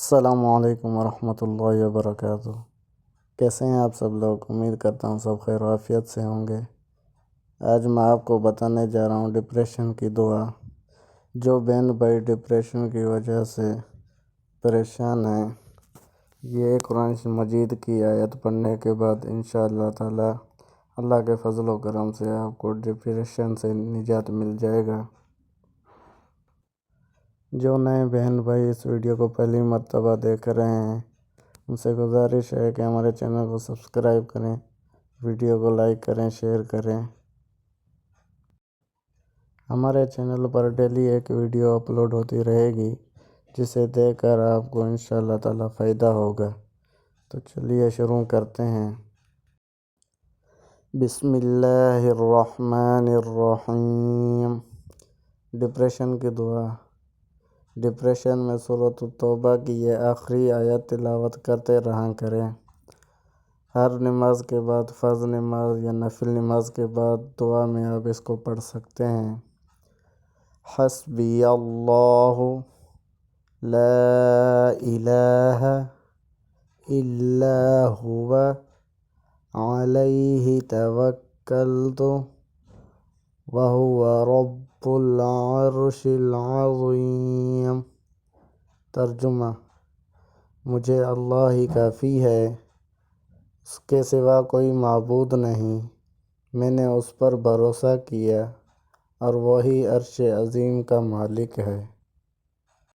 السلام علیکم ورحمۃ اللہ وبرکاتہ۔ کیسے ہیں آپ سب لوگ؟ امید کرتا ہوں سب خیر و عافیت سے ہوں گے۔ آج میں آپ کو بتانے جا رہا ہوں ڈپریشن کی دعا۔ جو بہن بھائی ڈپریشن کی وجہ سے پریشان ہیں، یہ قرآن مجید کی آیت پڑھنے کے بعد انشاءاللہ تعالی اللہ کے فضل و کرم سے آپ کو ڈپریشن سے نجات مل جائے گا۔ جو نئے بہن بھائی اس ویڈیو کو پہلی مرتبہ دیکھ رہے ہیں، ان سے گزارش ہے کہ ہمارے چینل کو سبسکرائب کریں، ویڈیو کو لائک کریں، شیئر کریں۔ ہمارے چینل پر ڈیلی ایک ویڈیو اپلوڈ ہوتی رہے گی، جسے دیکھ کر آپ کو انشاءاللہ تعالی فائدہ ہوگا۔ تو چلیے شروع کرتے ہیں۔ بسم اللہ الرحمن الرحیم۔ ڈپریشن کی دعا۔ ڈپریشن میں سورۃ التوبہ کی یہ آخری آیت تلاوت کرتے رہا کریں۔ ہر نماز کے بعد، فرض نماز یا نفل نماز کے بعد دعا میں آپ اس کو پڑھ سکتے ہیں۔ حسبی اللہ لا الہ الا هو علیہ توکلت وہو رب العرش العظیم۔ ترجمہ: مجھے اللہ ہی کافی ہے، اس کے سوا کوئی معبود نہیں۔ میں نے اس پر بھروسہ کیا اور وہی عرش عظیم کا مالک ہے۔